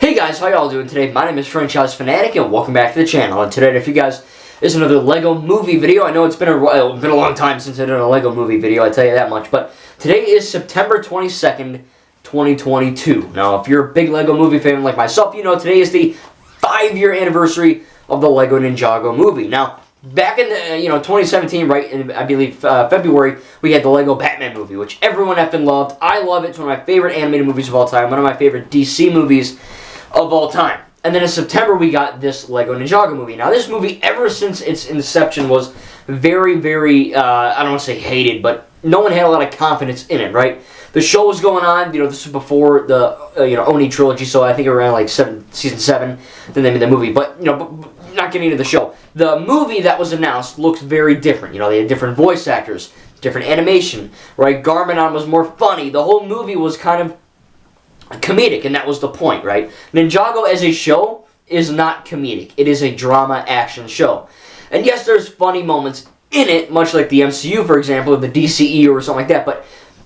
Hey guys, how y'all doing today? My name is Franchise Fanatic and welcome back to the channel. And today, if you guys, is another LEGO movie video. I know it's been a long time since I did a LEGO movie video, I tell you that much. But today is September 22nd, 2022. Now, if you're a big LEGO movie fan like myself, you know today is the 5-year anniversary of the LEGO Ninjago movie. Now, back in 2017, right in I believe February, we had the LEGO Batman movie, which everyone effing loved. I love it. It's one of my favorite animated movies of all time. One of my favorite DC movies of all time. And then in September, we got this LEGO Ninjago movie. Now, this movie, ever since its inception, was very, very, I don't want to say hated, but no one had a lot of confidence in it, right? The show was going on, this was before the, Oni trilogy, so I think around like season 7, then they made the movie. But, not getting into the show. The movie that was announced looks very different. They had different voice actors, different animation, right? Garmadon was more funny. The whole movie was kind of comedic, and that was the point, right? Ninjago as a show is not comedic. It is a drama action show. And yes, there's funny moments in it, much like the MCU, for example, or the DCE or something like that, but,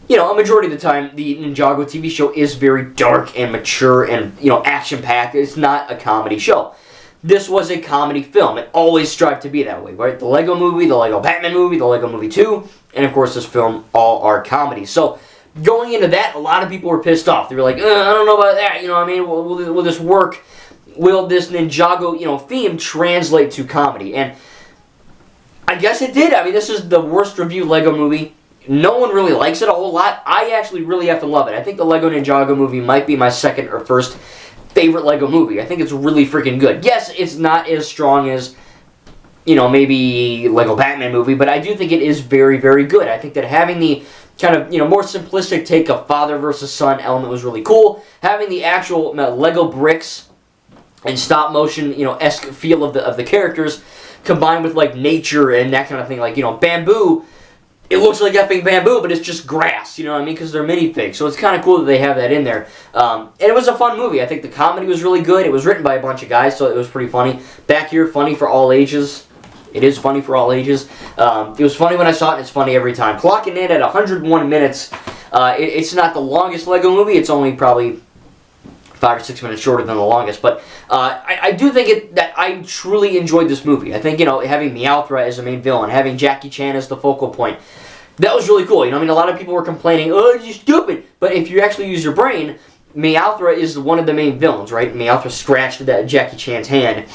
a majority of the time, the Ninjago TV show is very dark and mature and, action-packed. It's not a comedy show. This was a comedy film. It always strived to be that way, right? The LEGO movie, the LEGO Batman movie, the LEGO movie 2, and of course this film all are comedies. So, going into that, a lot of people were pissed off. They were like, I don't know about that, will this work? Will this Ninjago, theme translate to comedy? And I guess it did. I mean, this is the worst reviewed LEGO movie. No one really likes it a whole lot. I actually really have to love it. I think the LEGO Ninjago movie might be my second or first favorite LEGO movie. I think it's really freaking good. Yes, it's not as strong as, maybe LEGO Batman movie, but I do think it is very, very good. I think that having the kind of, more simplistic take of father versus son element was really cool. Having the actual LEGO bricks and stop motion, esque feel of the characters combined with, like, nature and that kind of thing. Like, bamboo, it looks like effing bamboo, but it's just grass, you know what I mean? Because they're minifigs. So it's kind of cool that they have that in there. And it was a fun movie. I think the comedy was really good. It was written by a bunch of guys, so it was pretty funny. Back here, funny for all ages. It is funny for all ages. It was funny when I saw it, and it's funny every time. Clocking in at 101 minutes. It's not the longest LEGO movie. It's only probably 5 or 6 minutes shorter than the longest. But I do think that I truly enjoyed this movie. I think, having Meowthra as the main villain, having Jackie Chan as the focal point, that was really cool. A lot of people were complaining, oh, you're stupid. But if you actually use your brain, Meowthra is one of the main villains, right? Meowthra scratched that Jackie Chan's hand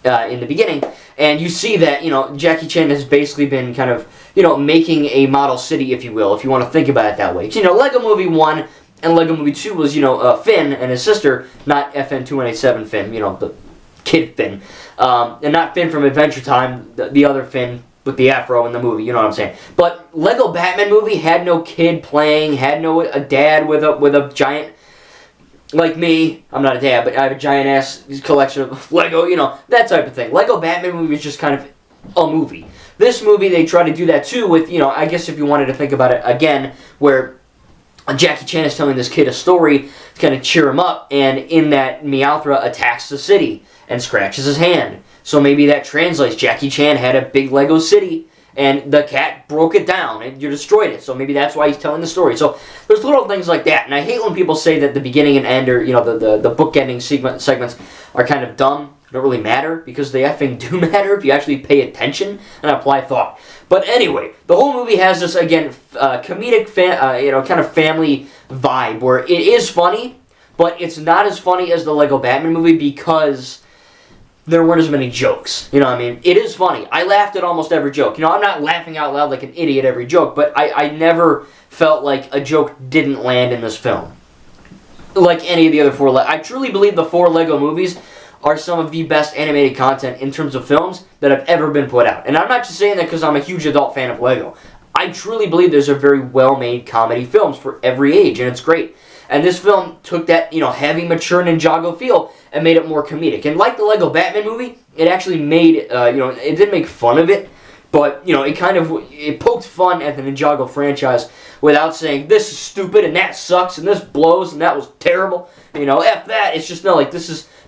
in the beginning. And you see that, Jackie Chan has basically been kind of, making a model city, if you will, if you want to think about it that way. LEGO Movie 1 and LEGO Movie 2 was, Finn and his sister, not FN2187 Finn, the kid Finn. And not Finn from Adventure Time, the other Finn with the afro in the movie, you know what I'm saying. But LEGO Batman movie had no kid playing, had a dad with a giant, like me, I'm not a dad, but I have a giant-ass collection of LEGO, that type of thing. LEGO Batman movie is just kind of a movie. This movie, they try to do that too with, I guess if you wanted to think about it again, where Jackie Chan is telling this kid a story to kind of cheer him up, and in that, Meowthra attacks the city and scratches his hand. So maybe that translates. Jackie Chan had a big LEGO city, and the cat broke it down, and you destroyed it. So maybe that's why he's telling the story. So there's little things like that. And I hate when people say that the beginning and end, or, the book-ending segments are kind of dumb. Don't really matter, because they effing do matter if you actually pay attention and apply thought. But anyway, the whole movie has this, again, comedic, kind of family vibe, where it is funny, but it's not as funny as the LEGO Batman movie because there weren't as many jokes. It is funny. I laughed at almost every joke. I'm not laughing out loud like an idiot every joke, but I never felt like a joke didn't land in this film. Like any of the other 4 I truly believe the 4 LEGO movies are some of the best animated content in terms of films that have ever been put out. And I'm not just saying that because I'm a huge adult fan of LEGO. I truly believe there's a very well-made comedy films for every age, and it's great. And this film took that, heavy, mature Ninjago feel and made it more comedic. And like the LEGO Batman movie, it actually made, it didn't make fun of it, But, you know, it poked fun at the Ninjago franchise without saying, this is stupid, and that sucks, and this blows, and that was terrible. You know, F that. It's just, no, like,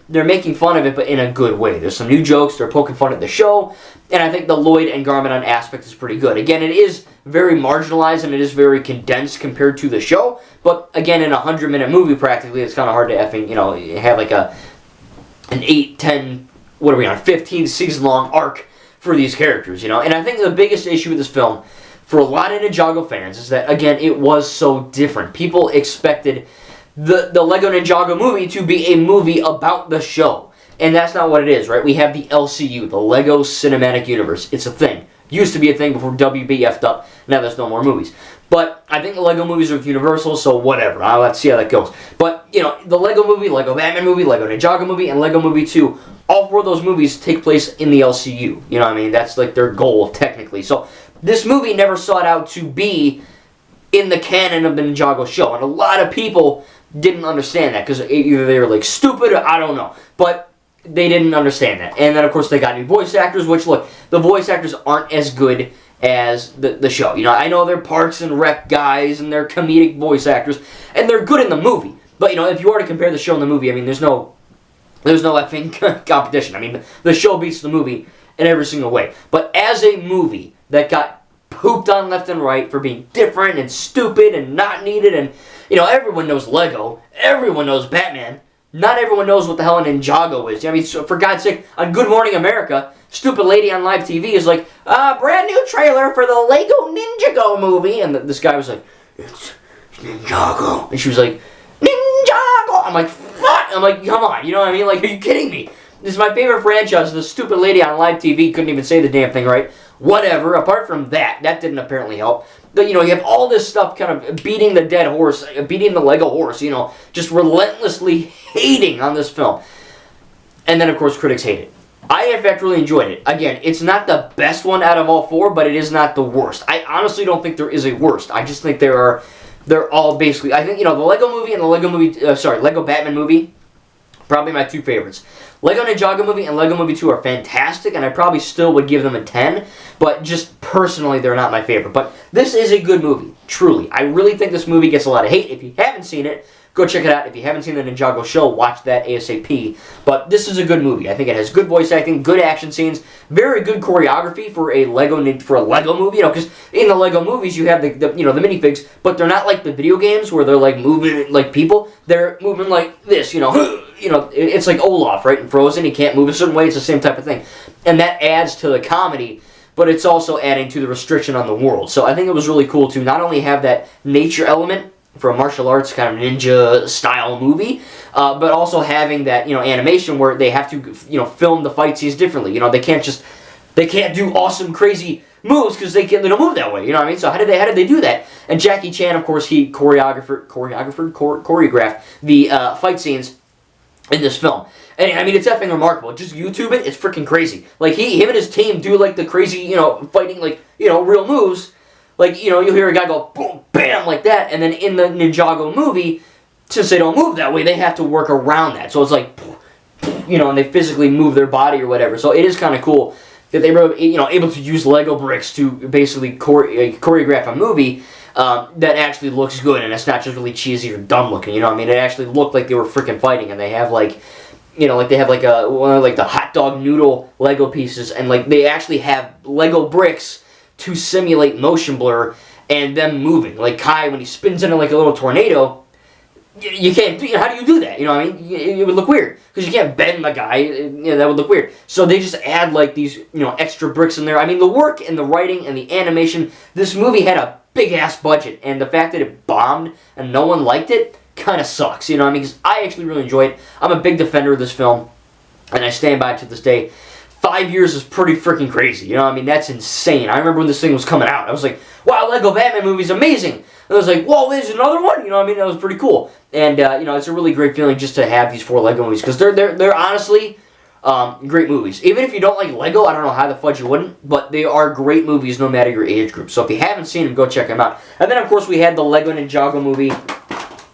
they're making fun of it, but in a good way. There's some new jokes, they're poking fun at the show, and I think the Lloyd and Garmadon aspect is pretty good. Again, it is very marginalized, and it is very condensed compared to the show, but, again, in a 100-minute movie, practically, it's kind of hard to effing, you know, have, like, an 8, 10, 15 season-long arc for these characters, you know. And I think the biggest issue with this film, for a lot of Ninjago fans, is that, again, it was so different. People expected the Lego Ninjago movie to be a movie about the show. And that's not what it is, right? We have the LCU, the Lego Cinematic Universe. It's a thing. Used to be a thing before WB effed up. Now there's no more movies. But I think the Lego movies are with Universal, so whatever. Let's see how that goes. But, you know, the Lego movie, Lego Batman movie, Lego Ninjago movie, and Lego Movie 2, all 4 of those movies take place in the LCU. You know what I mean? That's like their goal, technically. So this movie never sought out to be in the canon of the Ninjago show. And a lot of people didn't understand that because either they were like stupid or I don't know. But they didn't understand that. And then, of course, they got new voice actors, which, look, the voice actors aren't as good as the show. You know, I know they're Parks and Rec guys and they're comedic voice actors, and they're good in the movie. But, you know, if you were to compare the show and the movie, I mean, there's no effing competition. I mean, the show beats the movie in every single way. But as a movie that got pooped on left and right for being different and stupid and not needed, and, you know, everyone knows Lego, everyone knows Batman, not everyone knows what the hell a Ninjago is. I mean, so for God's sake, on Good Morning America, stupid lady on live TV is like, brand new trailer for the Lego Ninjago movie. And this guy was like, it's Ninjago. And she was like, Ninjago. I'm like, what? I'm like, come on. You know what I mean? Like, are you kidding me? This is my favorite franchise. The stupid lady on live TV couldn't even say the damn thing right. Whatever. Apart from that didn't apparently help. But, you know, you have all this stuff kind of beating the dead horse, beating the Lego horse, you know, just relentlessly hating on this film. And then, of course, critics hate it. I, in fact, really enjoyed it. Again, it's not the best one out of all 4, but it is not the worst. I honestly don't think there is a worst. I just think they're all basically, I think, you know, the Lego movie and the Lego Batman movie, probably my 2 favorites. Lego Ninjago movie and Lego Movie 2 are fantastic, and I probably still would give them a 10, but just personally, they're not my favorite. But this is a good movie, truly. I really think this movie gets a lot of hate. If you haven't seen it, go check it out. If you haven't seen the Ninjago show, watch that ASAP. But this is a good movie. I think it has good voice acting, good action scenes, very good choreography for a Lego movie. You know, because in the Lego movies you have the minifigs, but they're not like the video games where they're like moving like people. They're moving like this. You know, it's like Olaf, right? In Frozen, he can't move a certain way. It's the same type of thing, and that adds to the comedy. But it's also adding to the restriction on the world. So I think it was really cool to not only have that nature element for a martial arts kind of ninja style movie, but also having that, you know, animation where they have to, you know, film the fight scenes differently. You know, they can't do awesome crazy moves because they don't move that way. You know what I mean? So how did they do that? And Jackie Chan, of course, he choreographed the fight scenes in this film. And I mean, it's effing remarkable. Just YouTube it, it's freaking crazy. Like him and his team do like the crazy, you know, fighting, like, you know, real moves. Like, you know, you'll hear a guy go boom, bam, like that, and then in the Ninjago movie, since they don't move that way, they have to work around that. So it's like, you know, and they physically move their body or whatever. So it is kind of cool that they were, you know, able to use Lego bricks to basically choreograph a movie that actually looks good, and it's not just really cheesy or dumb looking. You know what I mean? It actually looked like they were freaking fighting, and they have like, you know, like they have like one of like the hot dog noodle Lego pieces, and like they actually have Lego bricks to simulate motion blur and them moving. Like Kai, when he spins into like a little tornado, you can't do, how do you do that? You know what I mean? It would look weird because you can't bend the guy. You know, that would look weird. So they just add like these, you know, extra bricks in there. I mean, the work and the writing and the animation, this movie had a big ass budget, and the fact that it bombed and no one liked it kind of sucks. You know what I mean? Because I actually really enjoyed it. I'm a big defender of this film, and I stand by it to this day. 5 years is pretty freaking crazy. You know what I mean? That's insane. I remember when this thing was coming out. I was like, wow, Lego Batman movie's amazing. And I was like, whoa, there's another one? You know what I mean? That was pretty cool. And, you know, it's a really great feeling just to have these 4 Lego movies. Because they're honestly great movies. Even if you don't like Lego, I don't know how the fudge you wouldn't. But they are great movies no matter your age group. So if you haven't seen them, go check them out. And then, of course, we had the Lego Ninjago movie.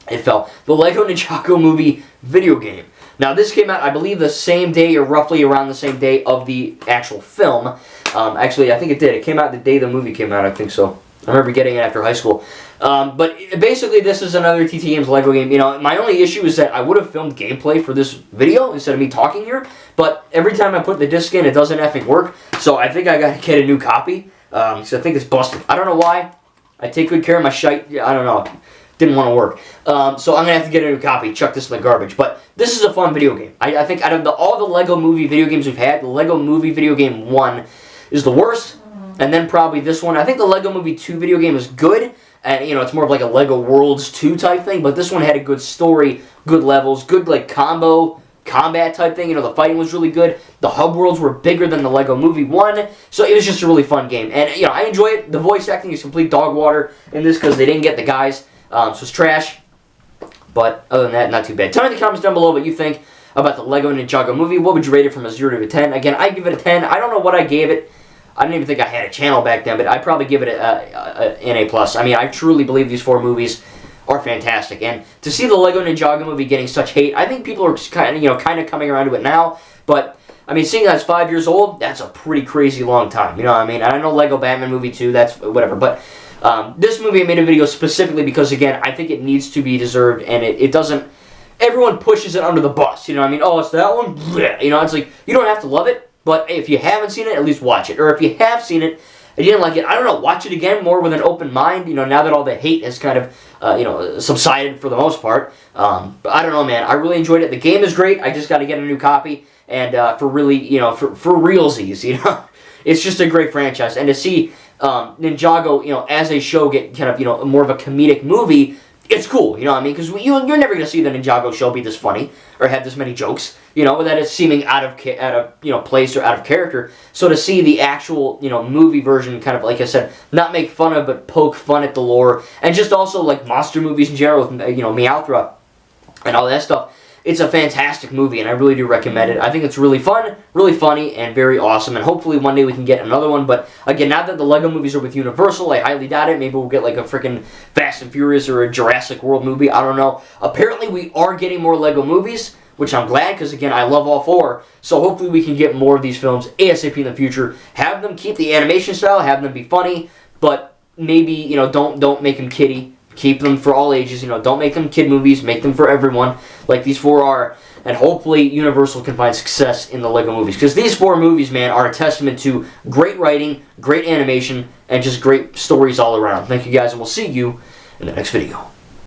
The Lego Ninjago movie video game. Now, this came out, I believe, the same day or roughly around the same day of the actual film. Actually, I think it did. It came out the day the movie came out, I think so. I remember getting it after high school. But basically, this is another TT Games Lego game. You know, my only issue is that I would have filmed gameplay for this video instead of me talking here. But every time I put the disc in, it doesn't effing work. So I think I got to get a new copy. So I think it's busted. I don't know why. I take good care of my shite. I don't know. Didn't want to work. So I'm going to have to get a new copy. Chuck this in the garbage. But this is a fun video game. I think out of all the Lego movie video games we've had, the Lego Movie video game 1 is the worst. And then probably this one. I think the Lego Movie 2 video game is good. And, you know, it's more of like a Lego Worlds 2 type thing. But this one had a good story, good levels, good, like, combat type thing. You know, the fighting was really good. The hub worlds were bigger than the Lego Movie 1. So it was just a really fun game. And, you know, I enjoy it. The voice acting is complete dog water in this because they didn't get the guys. So it's trash. But other than that, not too bad. Tell me in the comments down below what you think about the Lego Ninjago movie. What would you rate it from a 0 to a 10? Again, I give it a 10. I don't know what I gave it. I didn't even think I had a channel back then, but I'd probably give it an A+. I mean, I truly believe these 4 movies are fantastic. And to see the Lego Ninjago movie getting such hate, I think people are kind of coming around to it now. But I mean, seeing as 5 years old, that's a pretty crazy long time. You know what I mean? And I know Lego Batman movie 2, that's whatever. But this movie, I made a video specifically because, again, I think it needs to be deserved, and it doesn't. Everyone pushes it under the bus. You know what I mean? Oh, it's that one. You know, it's like you don't have to love it. But if you haven't seen it, at least watch it. Or if you have seen it and you didn't like it, I don't know, watch it again more with an open mind. You know, now that all the hate has kind of, subsided for the most part. But I don't know, man. I really enjoyed it. The game is great. I just got to get a new copy. And for really, for realsies, it's just a great franchise. And to see Ninjago, as a show get kind of, more of a comedic movie, it's cool, you know what I mean? Because you're never going to see the Ninjago show be this funny or have this many jokes, that it's seeming out of place or out of character. So to see the actual, movie version kind of, like I said, not make fun of but poke fun at the lore, and just also like monster movies in general with, Meowthra and all that stuff. It's a fantastic movie, and I really do recommend it. I think it's really fun, really funny, and very awesome, and hopefully one day we can get another one. But again, now that the Lego movies are with Universal, I highly doubt it. Maybe we'll get like a freaking Fast and Furious or a Jurassic World movie. I don't know. Apparently, we are getting more Lego movies, which I'm glad, because again, I love all 4. So hopefully we can get more of these films ASAP in the future. Have them keep the animation style, have them be funny, but maybe, don't make them kiddie. Keep them for all ages, don't make them kid movies, make them for everyone, like these 4 are, and hopefully Universal can find success in the Lego movies, because these 4 movies, man, are a testament to great writing, great animation, and just great stories all around. Thank you guys, and we'll see you in the next video.